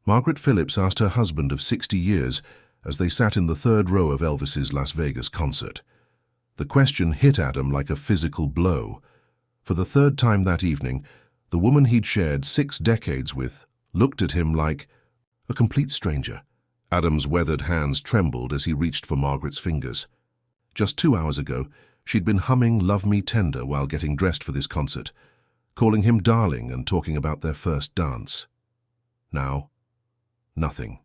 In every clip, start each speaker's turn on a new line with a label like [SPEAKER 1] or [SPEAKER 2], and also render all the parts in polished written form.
[SPEAKER 1] Margaret Phillips asked her husband of 60 years as they sat in the third row of Elvis's Las Vegas concert. The question hit Adam like a physical blow. For the third time that evening, the woman he'd shared 6 decades with looked at him like a complete stranger. Adam's weathered hands trembled as he reached for Margaret's fingers. Just 2 hours ago, she'd been humming Love Me Tender while getting dressed for this concert, calling him darling and talking about their first dance. Now, nothing.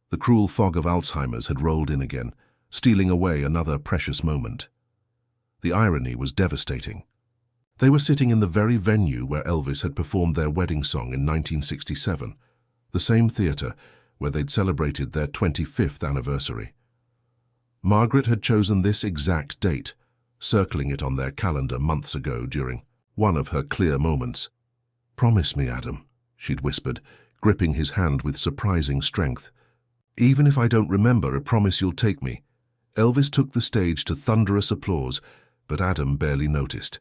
[SPEAKER 1] The cruel fog of Alzheimer's had rolled in again, stealing away another precious moment. The irony was devastating. They were sitting in the very venue where Elvis had performed their wedding song in 1967, the same theatre where they'd celebrated their 25th anniversary. Margaret had chosen this exact date, circling it on their calendar months ago during one of her clear moments. "Promise me, Adam," she'd whispered, gripping his hand with surprising strength. "Even if I don't remember, I promise you'll take me." Elvis took the stage to thunderous applause, but Adam barely noticed.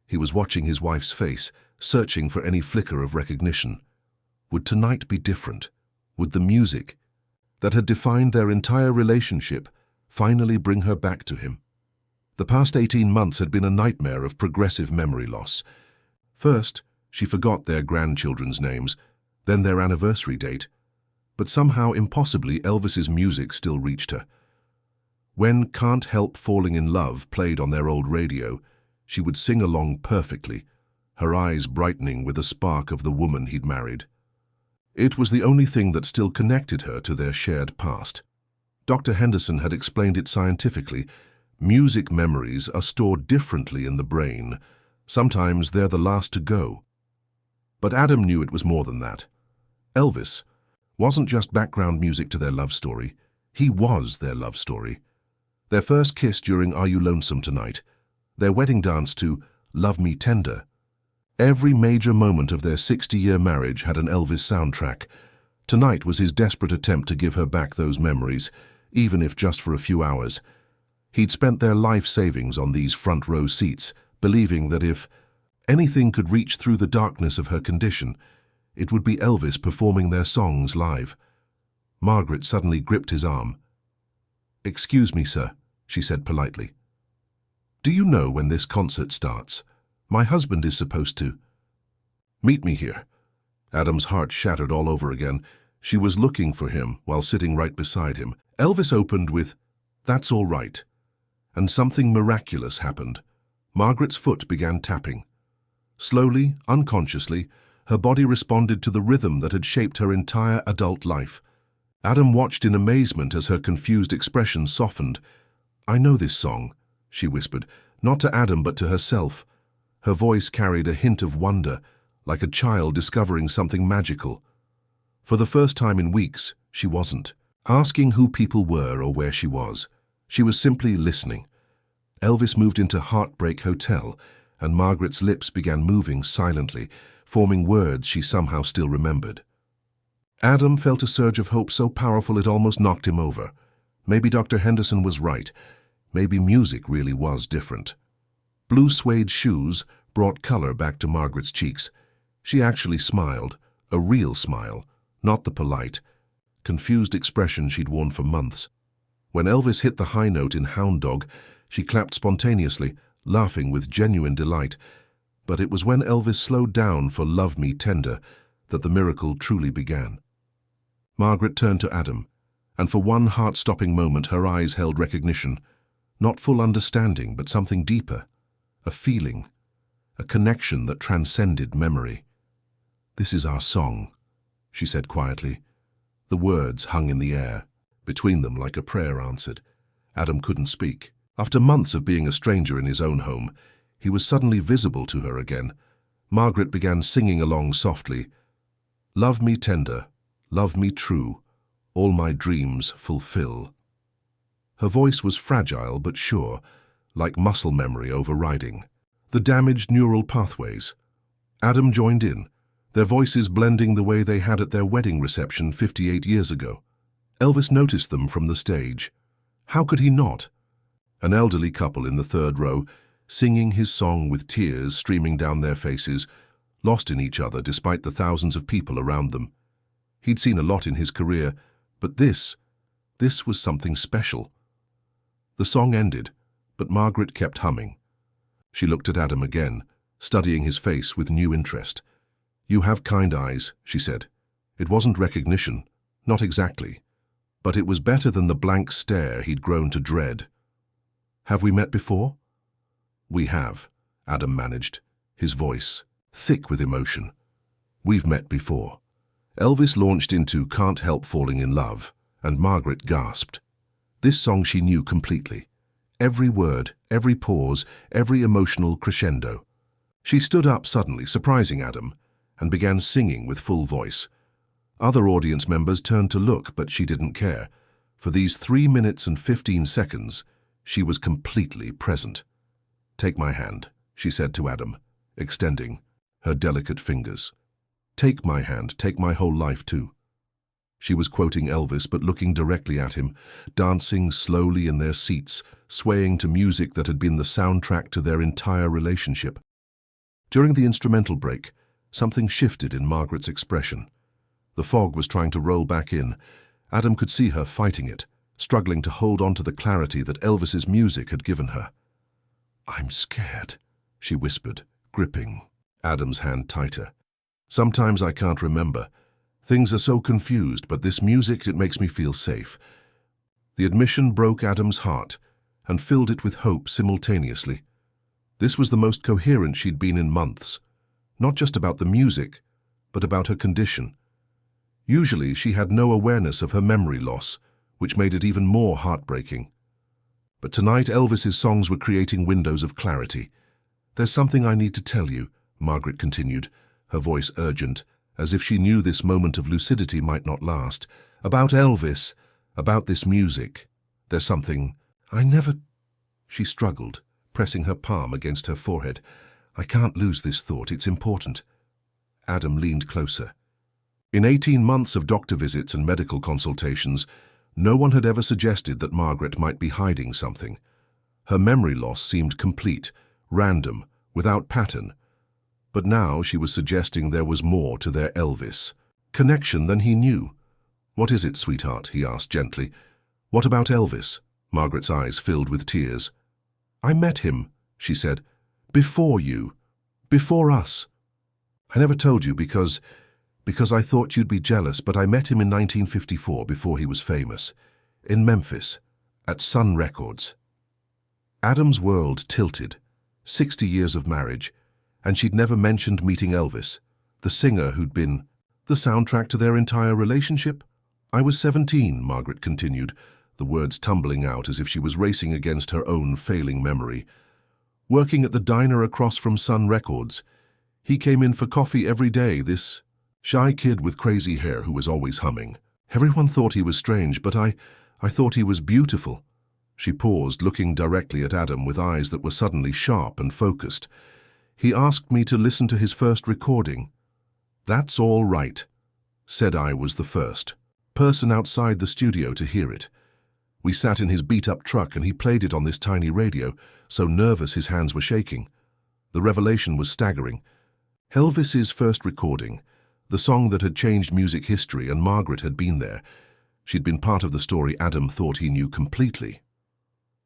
[SPEAKER 1] He was watching his wife's face, searching for any flicker of recognition. Would tonight be different? Would the music that had defined their entire relationship finally bring her back to him? The past 18 months had been a nightmare of progressive memory loss. First, she forgot their grandchildren's names, then their anniversary date. But somehow, impossibly, Elvis's music still reached her. When Can't Help Falling in Love played on their old radio, she would sing along perfectly, her eyes brightening with a spark of the woman he'd married. It was the only thing that still connected her to their shared past. Dr. Henderson had explained it scientifically. Music memories are stored differently in the brain. Sometimes they're the last to go. But Adam knew it was more than that. Elvis wasn't just background music to their love story. He was their love story. Their first kiss during Are You Lonesome Tonight, their wedding dance to Love Me Tender. Every major moment of their 60-year marriage had an Elvis soundtrack. Tonight was his desperate attempt to give her back those memories, even if just for a few hours. He'd spent their life savings on these front-row seats, believing that if anything could reach through the darkness of her condition, it would be Elvis performing their songs live. Margaret suddenly gripped his arm. "Excuse me, sir," she said politely. "Do you know when this concert starts? My husband is supposed to." "Meet me here." Adam's heart shattered all over again. She was looking for him while sitting right beside him. Elvis opened with, "That's all right." And something miraculous happened. Margaret's foot began tapping. Slowly, unconsciously, her body responded to the rhythm that had shaped her entire adult life. Adam watched in amazement as her confused expression softened. "I know this song," she whispered, not to Adam but to herself. Her voice carried a hint of wonder, like a child discovering something magical. For the first time in weeks, she wasn't asking who people were or where she was. She was simply listening. Elvis moved into Heartbreak Hotel, and Margaret's lips began moving silently, forming words she somehow still remembered. Adam felt a surge of hope so powerful it almost knocked him over. Maybe Dr. Henderson was right. Maybe music really was different. Blue suede shoes brought color back to Margaret's cheeks. She actually smiled, a real smile, not the polite, confused expression she'd worn for months. When Elvis hit the high note in Hound Dog, she clapped spontaneously, laughing with genuine delight. But it was when Elvis slowed down for Love Me Tender that the miracle truly began. Margaret turned to Adam, and for one heart-stopping moment her eyes held recognition. Not full understanding, but something deeper. A feeling, a connection that transcended memory. "This is our song," she said quietly. The words hung in the air, between them like a prayer answered. Adam couldn't speak. After months of being a stranger in his own home, he was suddenly visible to her again. Margaret began singing along softly. "Love me tender, love me true, all my dreams fulfill." Her voice was fragile but sure, like muscle memory overriding the damaged neural pathways. Adam joined in, their voices blending the way they had at their wedding reception 58 years ago. Elvis noticed them from the stage. How could he not? An elderly couple in the third row, singing his song with tears streaming down their faces, lost in each other despite the thousands of people around them. He'd seen a lot in his career, but this was something special. The song ended, but Margaret kept humming. She looked at Adam again, studying his face with new interest. "You have kind eyes," she said. It wasn't recognition, not exactly, but it was better than the blank stare he'd grown to dread. "Have we met before?" "We have," Adam managed, his voice thick with emotion. "We've met before." Elvis launched into Can't Help Falling in Love, and Margaret gasped. This song she knew completely. Every word, every pause, every emotional crescendo. She stood up suddenly, surprising Adam, and began singing with full voice. Other audience members turned to look, but she didn't care. For these 3 minutes and 15 seconds, she was completely present. "Take my hand," she said to Adam, extending her delicate fingers. "Take my hand, take my whole life too." She was quoting Elvis, but looking directly at him, dancing slowly in their seats, swaying to music that had been the soundtrack to their entire relationship. During the instrumental break, something shifted in Margaret's expression. The fog was trying to roll back in. Adam could see her fighting it, struggling to hold on to the clarity that Elvis's music had given her. "I'm scared," she whispered, gripping Adam's hand tighter. "Sometimes I can't remember. Things are so confused, but this music, it makes me feel safe." The admission broke Adam's heart and filled it with hope simultaneously. This was the most coherent she'd been in months, not just about the music, but about her condition. Usually she had no awareness of her memory loss, which made it even more heartbreaking. But tonight Elvis's songs were creating windows of clarity. "There's something I need to tell you," Margaret continued, her voice urgent, as if she knew this moment of lucidity might not last. "About Elvis, about this music. There's something I never—" She struggled, pressing her palm against her forehead. "I can't lose this thought, it's important." Adam leaned closer. In 18 months of doctor visits and medical consultations, no one had ever suggested that Margaret might be hiding something. Her memory loss seemed complete, random, without pattern. But now she was suggesting there was more to their Elvis connection than he knew. "What is it, sweetheart?" he asked gently. "What about Elvis?" Margaret's eyes filled with tears. "I met him," she said, "before you, before us. I never told you because I thought you'd be jealous, but I met him in 1954 before he was famous, in Memphis, at Sun Records." Adam's world tilted. 60 years of marriage, and she'd never mentioned meeting Elvis, the singer who'd been the soundtrack to their entire relationship. "I was 17, Margaret continued, the words tumbling out as if she was racing against her own failing memory. "Working at the diner across from Sun Records. He came in for coffee every day, this shy kid with crazy hair who was always humming. Everyone thought he was strange, but I thought he was beautiful." She paused, looking directly at Adam with eyes that were suddenly sharp and focused. "He asked me to listen to his first recording." "That's all right," said I was the first person outside the studio to hear it. We sat in his beat-up truck and he played it on this tiny radio, so nervous his hands were shaking. The revelation was staggering. Elvis's first recording, the song that had changed music history, and Margaret had been there. She'd been part of the story Adam thought he knew completely.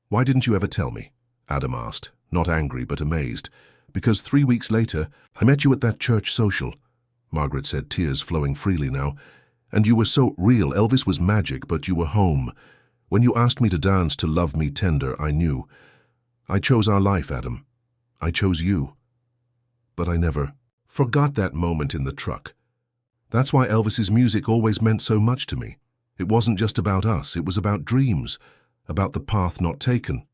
[SPEAKER 1] "Why didn't you ever tell me?" Adam asked, not angry but amazed. "Because 3 weeks later, I met you at that church social," Margaret said, tears flowing freely now. "And you were so real. Elvis was magic, but you were home. When you asked me to dance to Love Me Tender, I knew. I chose our life, Adam. I chose you. But I never forgot that moment in the truck. That's why Elvis's music always meant so much to me. It wasn't just about us, it was about dreams, about the path not taken."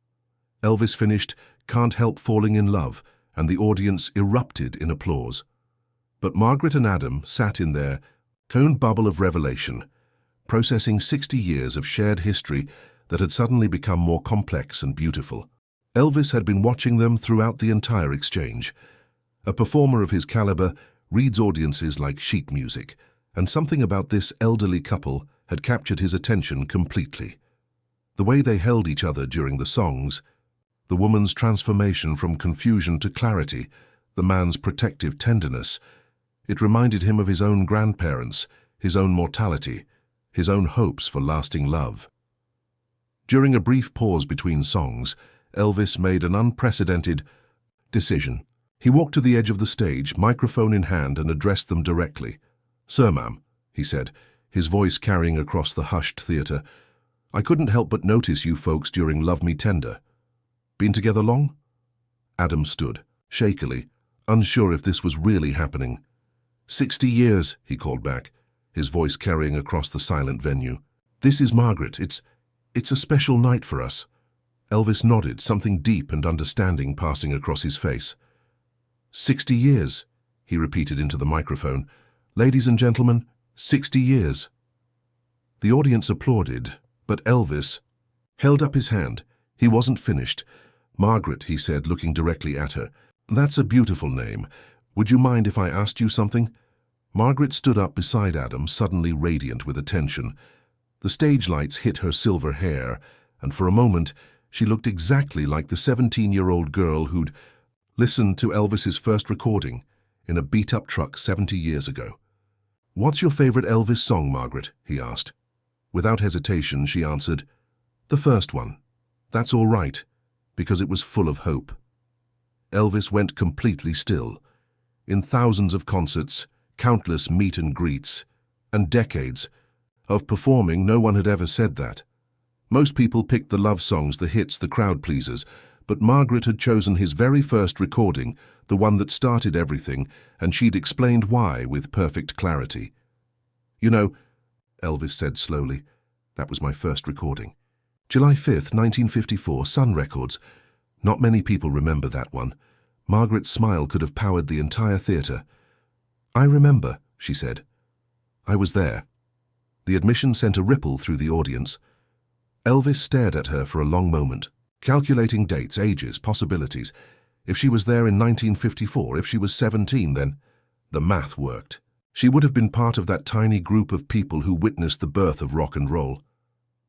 [SPEAKER 1] Elvis finished Can't Help Falling in Love, and the audience erupted in applause. But Margaret and Adam sat in their own bubble of revelation, processing 60 years of shared history that had suddenly become more complex and beautiful. Elvis had been watching them throughout the entire exchange. A performer of his caliber reads audiences like sheet music, and something about this elderly couple had captured his attention completely. The way they held each other during the songs, the woman's transformation from confusion to clarity, the man's protective tenderness. It reminded him of his own grandparents, his own mortality, his own hopes for lasting love. During a brief pause between songs, Elvis made an unprecedented decision. He walked to the edge of the stage, microphone in hand, and addressed them directly. "Sir, ma'am," he said, his voice carrying across the hushed theatre, "I couldn't help but notice you folks during Love Me Tender. Been together long?" Adam stood, shakily, unsure if this was really happening. 60 years, he called back, his voice carrying across the silent venue. "This is Margaret. It's a special night for us." Elvis nodded, something deep and understanding passing across his face. 60 years, he repeated into the microphone. "Ladies and gentlemen, 60 years. The audience applauded, but Elvis held up his hand. He wasn't finished. "Margaret," he said, looking directly at her. "That's a beautiful name. Would you mind if I asked you something?" Margaret stood up beside Adam, suddenly radiant with attention. The stage lights hit her silver hair, and for a moment she looked exactly like the 17-year-old girl who'd listened to Elvis's first recording in a beat-up truck 70 years ago. "What's your favorite Elvis song, Margaret?" he asked. Without hesitation, she answered, "The first one. That's all right," because it was full of hope. Elvis went completely still. In thousands of concerts, countless meet and greets, and decades of performing, no one had ever said that. Most people picked the love songs, the hits, the crowd pleasers, but Margaret had chosen his very first recording, the one that started everything, and she'd explained why with perfect clarity. "You know," Elvis said slowly, "that was my first recording. July 5th, 1954, Sun Records. Not many people remember that one." Margaret's smile could have powered the entire theatre. "I remember," she said. "I was there." The admission sent a ripple through the audience. Elvis stared at her for a long moment, calculating dates, ages, possibilities. If she was there in 1954, if she was 17, then the math worked. She would have been part of that tiny group of people who witnessed the birth of rock and roll.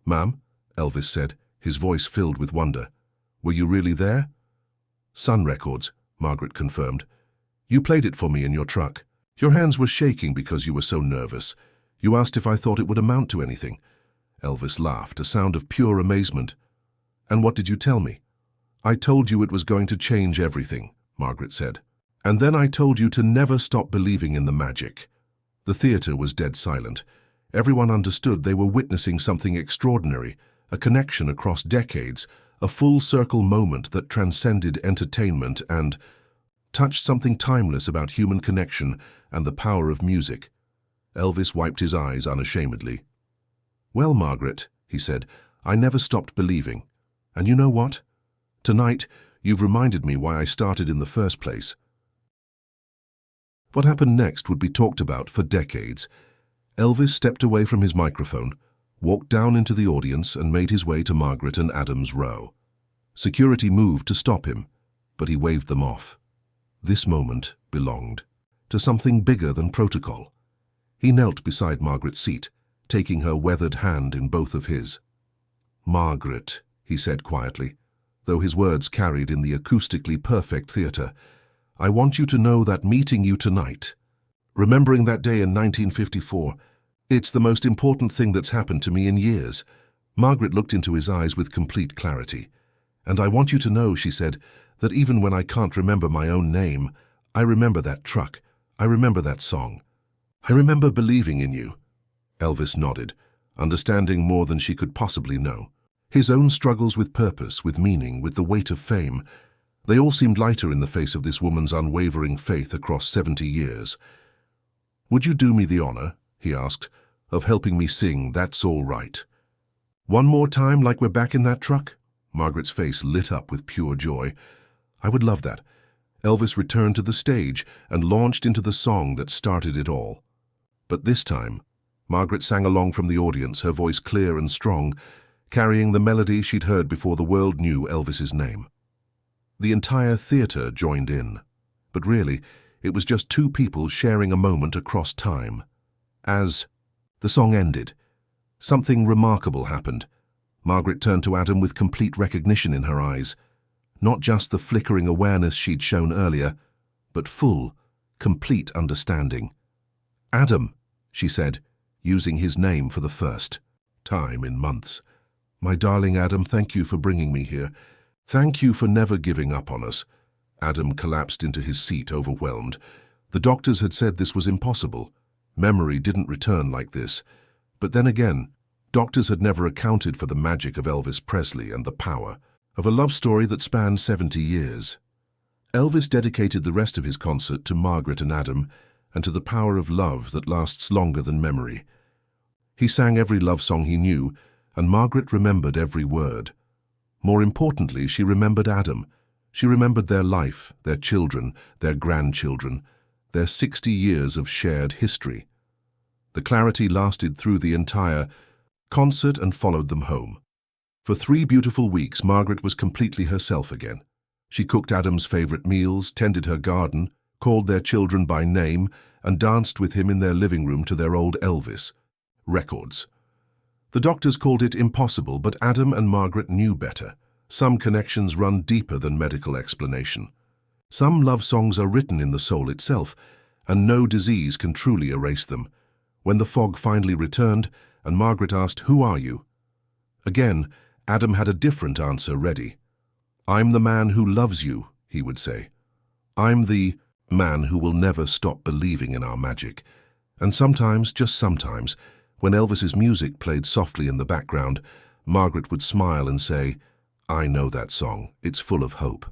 [SPEAKER 1] "Ma'am," Elvis said, his voice filled with wonder, "were you really there?" "Sun Records," Margaret confirmed. "You played it for me in your truck. Your hands were shaking because you were so nervous. You asked if I thought it would amount to anything." Elvis laughed, a sound of pure amazement. "And what did you tell me?" "I told you it was going to change everything," Margaret said. "And then I told you to never stop believing in the magic." The theatre was dead silent. Everyone understood they were witnessing something extraordinary, a connection across decades, a full-circle moment that transcended entertainment and touched something timeless about human connection and the power of music. Elvis wiped his eyes unashamedly. "Well, Margaret," he said, "I never stopped believing. And you know what? Tonight, you've reminded me why I started in the first place." What happened next would be talked about for decades. Elvis stepped away from his microphone, walked down into the audience, and made his way to Margaret and Adam's row. Security moved to stop him, but he waved them off. This moment belonged to something bigger than protocol. He knelt beside Margaret's seat, taking her weathered hand in both of his. "Margaret," he said quietly, though his words carried in the acoustically perfect theatre, "I want you to know that meeting you tonight, remembering that day in 1954, it's the most important thing that's happened to me in years." Margaret looked into his eyes with complete clarity. "And I want you to know," she said, "that even when I can't remember my own name, I remember that truck, I remember that song. I remember believing in you." Elvis nodded, understanding more than she could possibly know. His own struggles with purpose, with meaning, with the weight of fame, they all seemed lighter in the face of this woman's unwavering faith across 70 years. "Would you do me the honor," he asked, "of helping me sing That's All Right? One more time, like we're back in that truck?" Margaret's face lit up with pure joy. "I would love that." Elvis returned to the stage and launched into the song that started it all. But this time, Margaret sang along from the audience, her voice clear and strong, carrying the melody she'd heard before the world knew Elvis's name. The entire theatre joined in, but really, it was just two people sharing a moment across time. As the song ended, something remarkable happened. Margaret turned to Adam with complete recognition in her eyes. Not just the flickering awareness she'd shown earlier, but full, complete understanding. "Adam," she said, using his name for the first time in months. "My darling Adam, thank you for bringing me here. Thank you for never giving up on us." Adam collapsed into his seat, overwhelmed. The doctors had said this was impossible. Memory didn't return like this. But then again, doctors had never accounted for the magic of Elvis Presley and the power of a love story that spanned 70 years. Elvis dedicated the rest of his concert to Margaret and Adam and to the power of love that lasts longer than memory. He sang every love song he knew, and Margaret remembered every word. More importantly, she remembered Adam. She remembered their life, their children, their grandchildren, their 60 years of shared history. The clarity lasted through the entire concert and followed them home. For 3 beautiful weeks, Margaret was completely herself again. She cooked Adam's favorite meals, tended her garden, called their children by name, and danced with him in their living room to their old Elvis records. The doctors called it impossible, but Adam and Margaret knew better. Some connections run deeper than medical explanation. Some love songs are written in the soul itself, and no disease can truly erase them. When the fog finally returned, and Margaret asked, "Who are you?" Again, Adam had a different answer ready. "I'm the man who loves you," he would say. "I'm the man who will never stop believing in our magic." And sometimes, just sometimes, when Elvis's music played softly in the background, Margaret would smile and say, "I know that song. It's full of hope."